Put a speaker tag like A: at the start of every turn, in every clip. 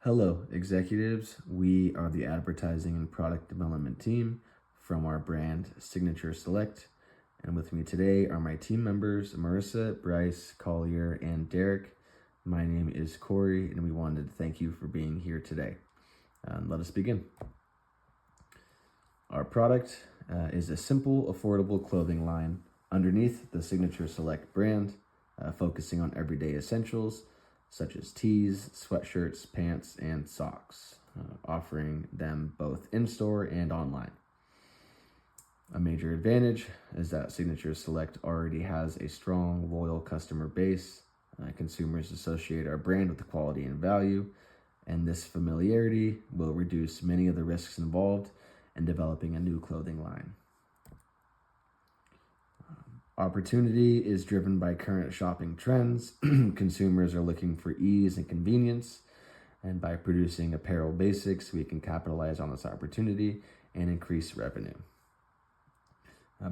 A: Hello, executives. We are the advertising and product development team from our brand Signature Select. And with me today are my team members, Marissa, Bryce, Collier, and Derek. My name is Corey, and we wanted to thank you for being here today. Let us begin. Our product is a simple, affordable clothing line underneath the Signature Select brand, focusing on everyday essentials such as tees, sweatshirts, pants, and socks, offering them both in-store and online. A major advantage is that Signature Select already has a strong, loyal customer base. Consumers associate our brand with quality and value, and this familiarity will reduce many of the risks involved in developing a new clothing line. Opportunity is driven by current shopping trends. Consumers are looking for ease and convenience, and by producing apparel basics, we can capitalize on this opportunity and increase revenue.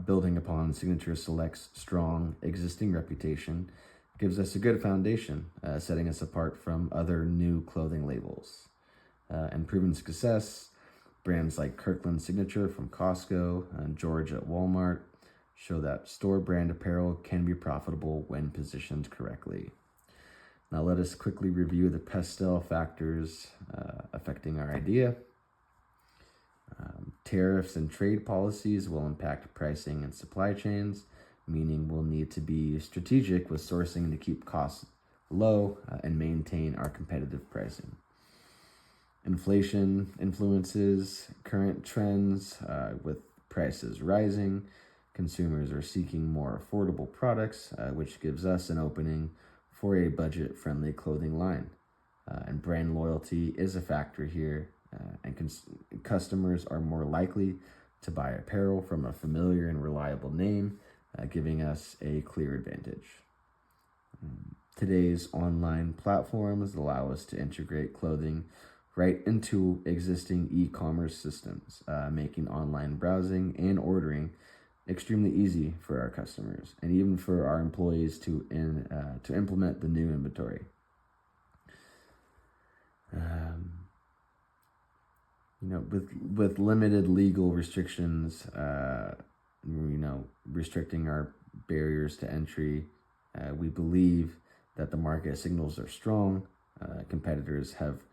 A: Building upon Signature Select's strong existing reputation gives us a good foundation, setting us apart from other new clothing labels. And proven success, brands like Kirkland Signature from Costco and George at Walmart show that store brand apparel can be profitable when positioned correctly. Now let us quickly review the pastel factors affecting our idea. Tariffs and trade policies will impact pricing and supply chains, meaning we'll need to be strategic with sourcing to keep costs low and maintain our competitive pricing. Inflation influences current trends with prices rising. Consumers are seeking more affordable products, which gives us an opening for a budget-friendly clothing line. And brand loyalty is a factor here, and customers are more likely to buy apparel from a familiar and reliable name, giving us a clear advantage. Today's online platforms allow us to integrate clothing right into existing e-commerce systems, making online browsing and ordering extremely easy for our customers and even for our employees to implement the new inventory. With limited legal restrictions, restricting our barriers to entry, we believe that the market signals are strong. Competitors have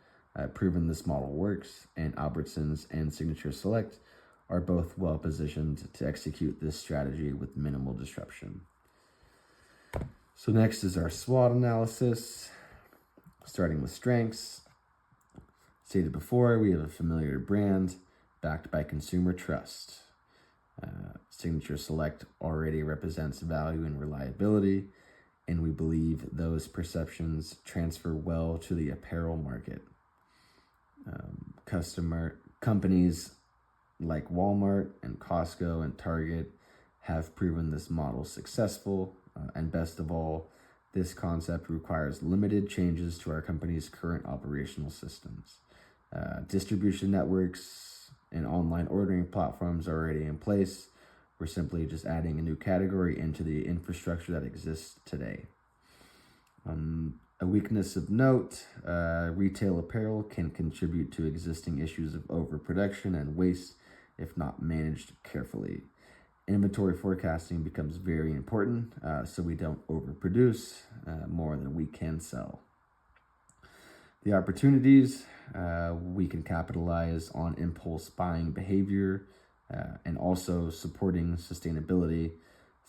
A: proven this model works, and Albertsons and Signature Select are both well positioned to execute this strategy with minimal disruption. So next is our SWOT analysis, starting with strengths. Stated before, we have a familiar brand backed by consumer trust. Signature Select already represents value and reliability, and we believe those perceptions transfer well to the apparel market. Companies like Walmart and Costco and Target have proven this model successful, and best of all, this concept requires limited changes to our company's current operational systems. Distribution networks and online ordering platforms are already in place. We're simply just adding a new category into the infrastructure that exists today. A weakness of note, retail apparel can contribute to existing issues of overproduction and waste if not managed carefully. Inventory forecasting becomes very important, so we don't overproduce more than we can sell. The opportunities, we can capitalize on impulse buying behavior and also supporting sustainability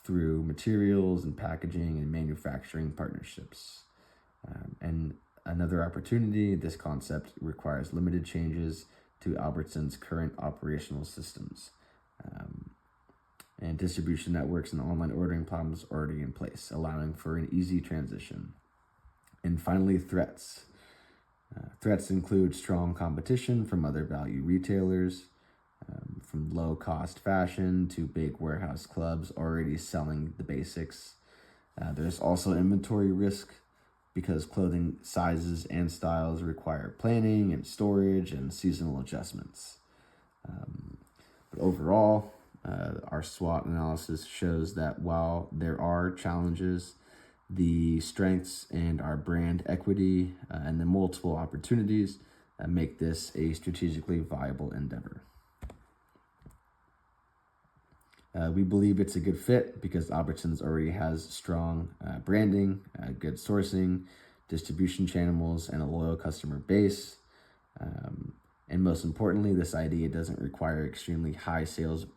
A: through materials and packaging and manufacturing partnerships. And another opportunity, this concept requires limited changes to Albertsons' current operational systems. And distribution networks and online ordering platforms already in place, allowing for an easy transition. And finally, threats. Threats include strong competition from other value retailers, from low-cost fashion to big warehouse clubs already selling the basics. There's also inventory risk because clothing sizes and styles require planning and storage and seasonal adjustments. But overall, our SWOT analysis shows that while there are challenges, the strengths and our brand equity and the multiple opportunities make this a strategically viable endeavor. We believe it's a good fit because Albertsons already has strong branding, good sourcing, distribution channels, and a loyal customer base. And most importantly, this idea doesn't require extremely high sales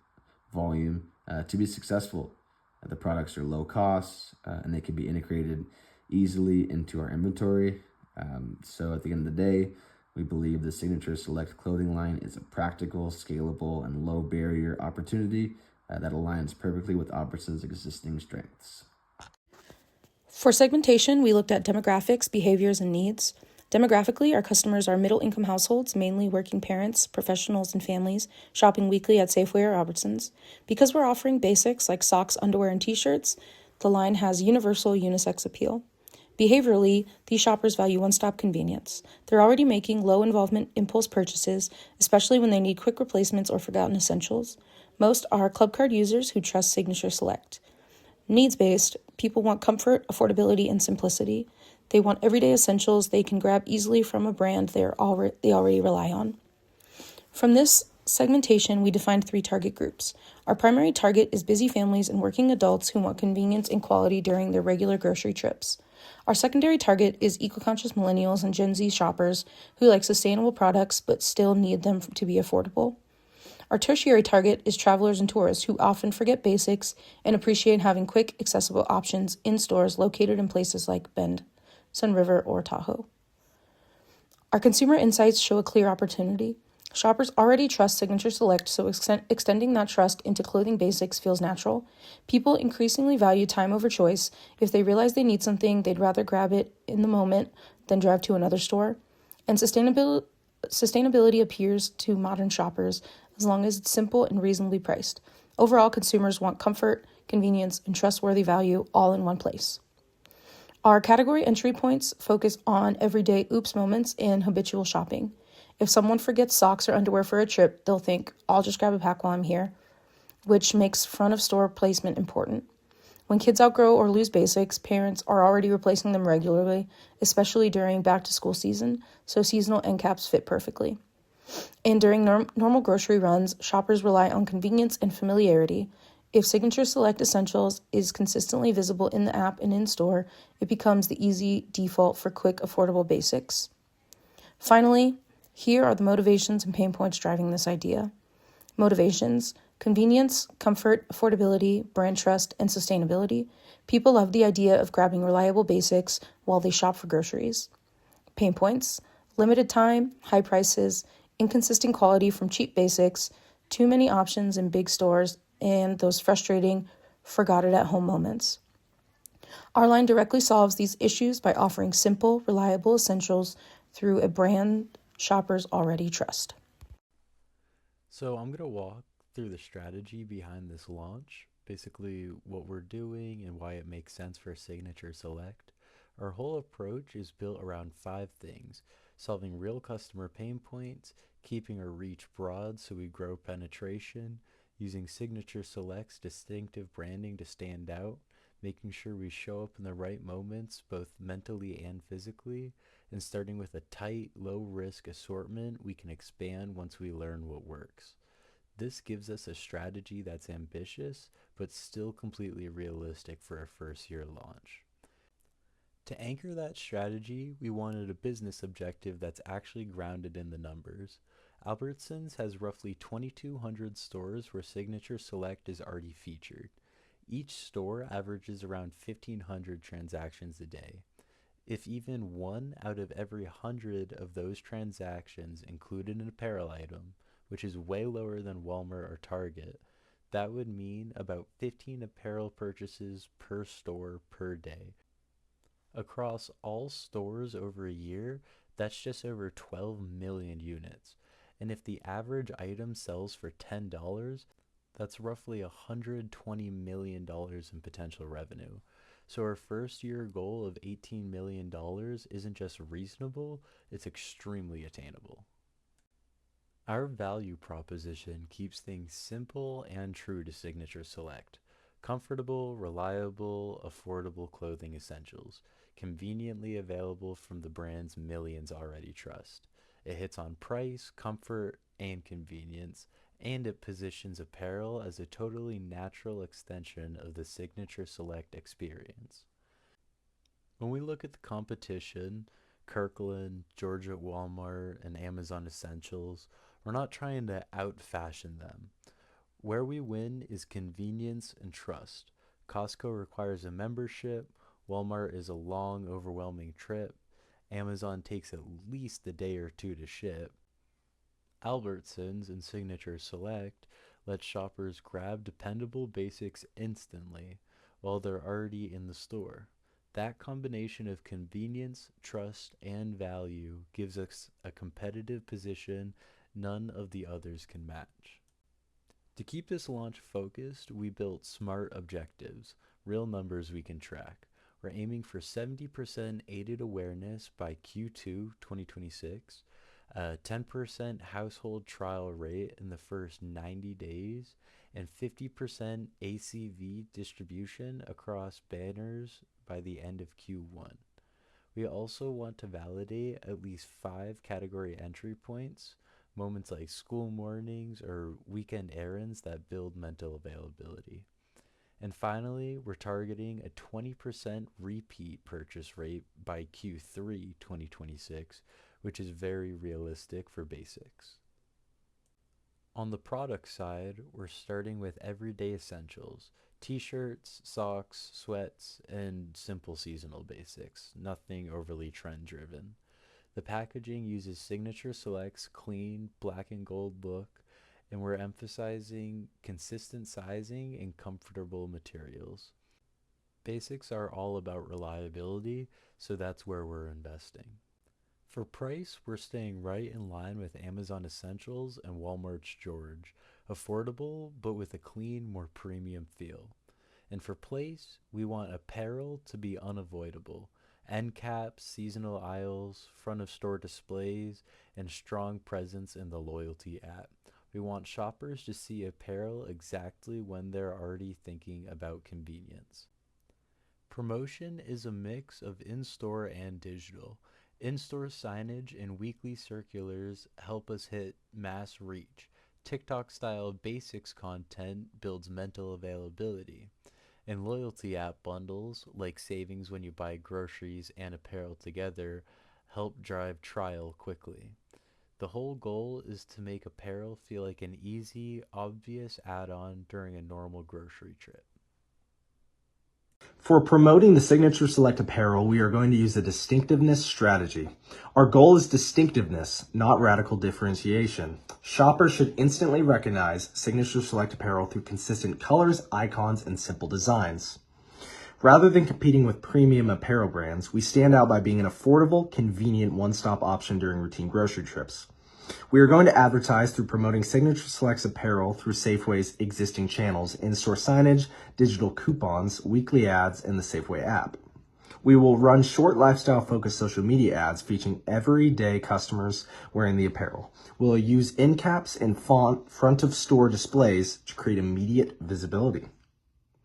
A: volume to be successful. The products are low cost and they can be integrated easily into our inventory. So at the end of the day, we believe the Signature Select clothing line is a practical, scalable, and low barrier opportunity that aligns perfectly with Albertsons' existing strengths.
B: For segmentation, we looked at demographics, behaviors, and needs. Demographically, our customers are middle-income households, mainly working parents, professionals, and families, shopping weekly at Safeway or Albertsons. Because we're offering basics like socks, underwear, and t-shirts, the line has universal unisex appeal. Behaviorally, these shoppers value one-stop convenience. They're already making low-involvement impulse purchases, especially when they need quick replacements or forgotten essentials. Most are club card users who trust Signature Select. Needs-based, people want comfort, affordability, and simplicity. They want everyday essentials they can grab easily from a brand they already rely on. From this segmentation, we defined 3 target groups. Our primary target is busy families and working adults who want convenience and quality during their regular grocery trips. Our secondary target is eco-conscious millennials and Gen Z shoppers who like sustainable products but still need them to be affordable. Our tertiary target is travelers and tourists who often forget basics and appreciate having quick, accessible options in stores located in places like Bend, Sun River, or Tahoe. Our consumer insights show a clear opportunity. Shoppers already trust Signature Select, so extending that trust into clothing basics feels natural. People increasingly value time over choice. If they realize they need something, they'd rather grab it in the moment than drive to another store. And sustainability appeals to modern shoppers as long as it's simple and reasonably priced. Overall, consumers want comfort, convenience, and trustworthy value all in one place. Our category entry points focus on everyday oops moments and habitual shopping. If someone forgets socks or underwear for a trip, they'll think, I'll just grab a pack while I'm here, which makes front of store placement important. When kids outgrow or lose basics, parents are already replacing them regularly, especially during back-to-school season, so seasonal end caps fit perfectly. And during normal grocery runs, shoppers rely on convenience and familiarity. If Signature Select Essentials is consistently visible in the app and in-store, it becomes the easy default for quick, affordable basics. Finally, here are the motivations and pain points driving this idea. Motivations: convenience, comfort, affordability, brand trust, and sustainability. People love the idea of grabbing reliable basics while they shop for groceries. Pain points: limited time, high prices, inconsistent quality from cheap basics, too many options in big stores, and those frustrating forgot-it-at-home moments. Our line directly solves these issues by offering simple, reliable essentials through a brand shoppers already trust.
C: So I'm going to walk through the strategy behind this launch, basically what we're doing and why it makes sense for Signature Select. Our whole approach is built around 5 things: solving real customer pain points, keeping our reach broad so we grow penetration, using Signature Select's distinctive branding to stand out, making sure we show up in the right moments both mentally and physically, and starting with a tight, low-risk assortment we can expand once we learn what works. This gives us a strategy that's ambitious, but still completely realistic for a first-year launch. To anchor that strategy, we wanted a business objective that's actually grounded in the numbers. Albertsons has roughly 2,200 stores where Signature Select is already featured. Each store averages around 1,500 transactions a day. If even 1 out of every 100 of those transactions included an apparel item, which is way lower than Walmart or Target, that would mean about 15 apparel purchases per store per day. Across all stores over a year, that's just over 12 million units. And if the average item sells for $10, that's roughly $120 million in potential revenue. So our first year goal of $18 million isn't just reasonable, it's extremely attainable. Our value proposition keeps things simple and true to Signature Select. Comfortable, reliable, affordable clothing essentials, conveniently available from the brands millions already trust. It hits on price, comfort, and convenience, and it positions apparel as a totally natural extension of the Signature Select experience. When we look at the competition, Kirkland, Georgia at Walmart, and Amazon Essentials, we're not trying to out fashion them. Where we win is convenience and trust. Costco requires a membership, Walmart is a long, overwhelming trip, Amazon takes at least a day or two to ship. Albertsons and Signature Select let shoppers grab dependable basics instantly while they're already in the store. That combination of convenience, trust, and value gives us a competitive position none of the others can match. To keep this launch focused, we built SMART objectives, real numbers we can track. We're aiming for 70% aided awareness by Q2 2026, a 10% household trial rate in the first 90 days, and 50% ACV distribution across banners by the end of Q1. We also want to validate at least 5 category entry points, moments like school mornings or weekend errands that build mental availability. And finally, we're targeting a 20% repeat purchase rate by Q3 2026, which is very realistic for basics. On the product side, we're starting with everyday essentials, t-shirts, socks, sweats, and simple seasonal basics, nothing overly trend driven. The packaging uses Signature Select's clean black and gold look, and we're emphasizing consistent sizing and comfortable materials. Basics are all about reliability, so that's where we're investing. For price, we're staying right in line with Amazon Essentials and Walmart's George, affordable but with a clean, more premium feel. And for place, we want apparel to be unavoidable. End caps, seasonal aisles, front of store displays, and strong presence in the loyalty app. We want shoppers to see apparel exactly when they're already thinking about convenience. Promotion is a mix of in-store and digital. In-store signage and weekly circulars help us hit mass reach. TikTok-style basics content builds mental availability. And loyalty app bundles, like savings when you buy groceries and apparel together, help drive trial quickly. The whole goal is to make apparel feel like an easy, obvious add-on during a normal grocery trip.
D: For promoting the Signature Select apparel, we are going to use a distinctiveness strategy. Our goal is distinctiveness, not radical differentiation. Shoppers should instantly recognize Signature Select apparel through consistent colors, icons, and simple designs. Rather than competing with premium apparel brands, we stand out by being an affordable, convenient one-stop option during routine grocery trips. We are going to advertise through promoting Signature Select's apparel through Safeway's existing channels, in-store signage, digital coupons, weekly ads, and the Safeway app. We will run short lifestyle-focused social media ads featuring everyday customers wearing the apparel. We'll use end caps and front-of-store displays to create immediate visibility.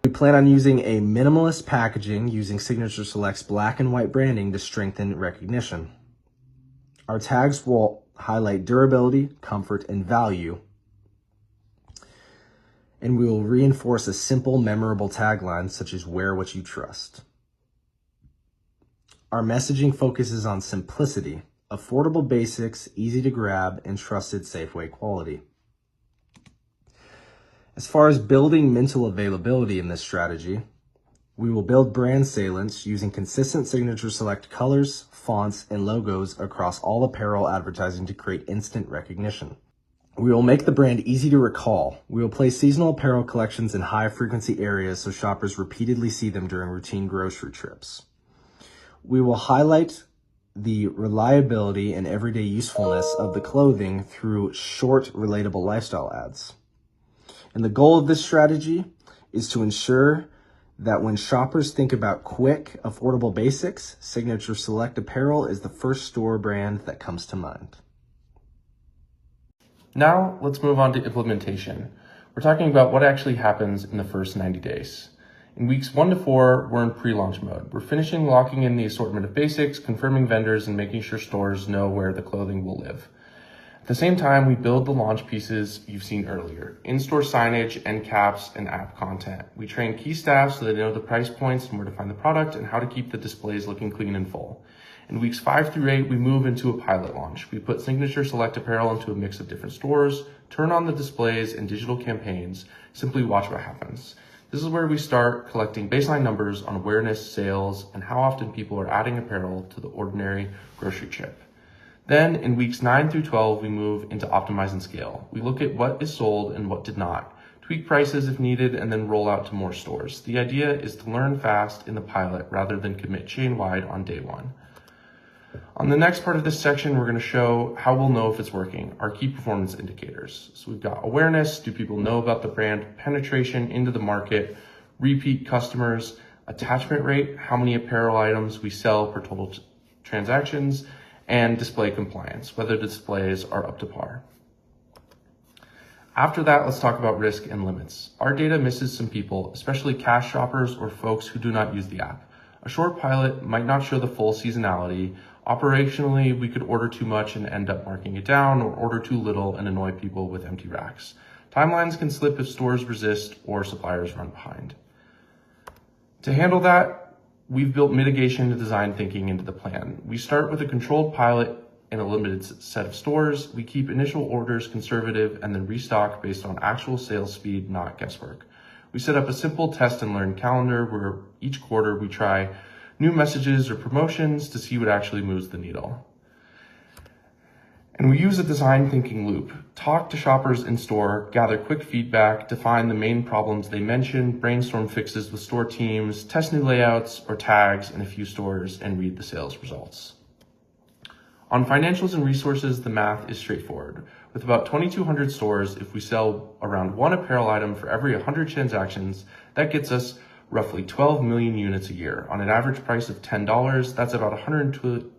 D: We plan on using a minimalist packaging using Signature Select's black and white branding to strengthen recognition. Our tags will highlight durability, comfort, and value. And we will reinforce a simple, memorable tagline such as "Wear what you trust." Our messaging focuses on simplicity, affordable basics, easy to grab, and trusted Safeway quality. As far as building mental availability in this strategy, we will build brand salience using consistent Signature Select colors, fonts, and logos across all apparel advertising to create instant recognition. We will make the brand easy to recall. We will place seasonal apparel collections in high-frequency areas so shoppers repeatedly see them during routine grocery trips. We will highlight the reliability and everyday usefulness of the clothing through short, relatable lifestyle ads. And the goal of this strategy is to ensure that when shoppers think about quick, affordable basics, Signature Select apparel is the first store brand that comes to mind.
E: Now, let's move on to implementation. We're talking about what actually happens in the first 90 days. In weeks 1 to 4, we're in pre-launch mode. We're finishing locking in the assortment of basics, confirming vendors, and making sure stores know where the clothing will live. At the same time, we build the launch pieces you've seen earlier: in-store signage, end caps, and app content. We train key staff so they know the price points and where to find the product and how to keep the displays looking clean and full. In weeks 5 through 8, we move into a pilot launch. We put Signature Select apparel into a mix of different stores, turn on the displays and digital campaigns, simply watch what happens. This is where we start collecting baseline numbers on awareness, sales, and how often people are adding apparel to the ordinary grocery trip. Then in weeks 9 through 12, we move into optimize and scale. We look at what is sold and what did not, tweak prices if needed, and then roll out to more stores. The idea is to learn fast in the pilot rather than commit chain-wide on day one. On the next part of this section, we're going to show how we'll know if it's working, our key performance indicators. So we've got awareness, do people know about the brand, penetration into the market, repeat customers, attachment rate, how many apparel items we sell per total transactions, and display compliance, whether displays are up to par. After that, let's talk about risk and limits. Our data misses some people, especially cash shoppers or folks who do not use the app. A short pilot might not show the full seasonality. Operationally, we could order too much and end up marking it down, or order too little and annoy people with empty racks. Timelines can slip if stores resist or suppliers run behind. To handle that, we've built mitigation and design thinking into the plan. We start with a controlled pilot in a limited set of stores. We keep initial orders conservative and then restock based on actual sales speed, not guesswork. We set up a simple test and learn calendar where each quarter we try new messages or promotions to see what actually moves the needle. And we use a design thinking loop. Talk to shoppers in store, gather quick feedback, define the main problems they mention, brainstorm fixes with store teams, test new layouts or tags in a few stores, and read the sales results. On financials and resources, the math is straightforward. With about 2,200 stores, if we sell around one apparel item for every 100 transactions, that gets us roughly 12 million units a year. On an average price of $10, that's about $120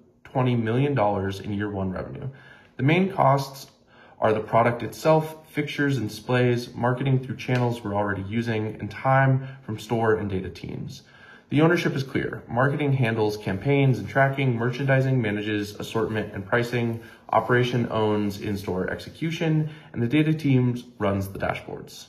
E: million in year one revenue. The main costs are the product itself, fixtures and displays, marketing through channels we're already using, and time from store and data teams. The ownership is clear. Marketing handles campaigns and tracking, merchandising manages assortment and pricing, operation owns in-store execution, and the data team runs the dashboards.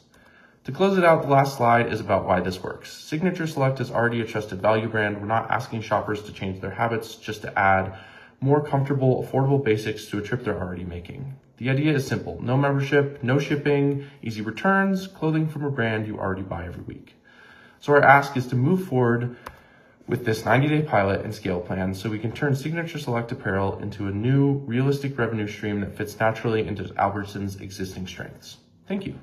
E: To close it out, the last slide is about why this works. Signature Select is already a trusted value brand. We're not asking shoppers to change their habits, just to add more comfortable, affordable basics to a trip they're already making. The idea is simple: no membership, no shipping, easy returns, clothing from a brand you already buy every week. So our ask is to move forward with this 90-day pilot and scale plan so we can turn Signature Select apparel into a new, realistic revenue stream that fits naturally into Albertsons' existing strengths. Thank you.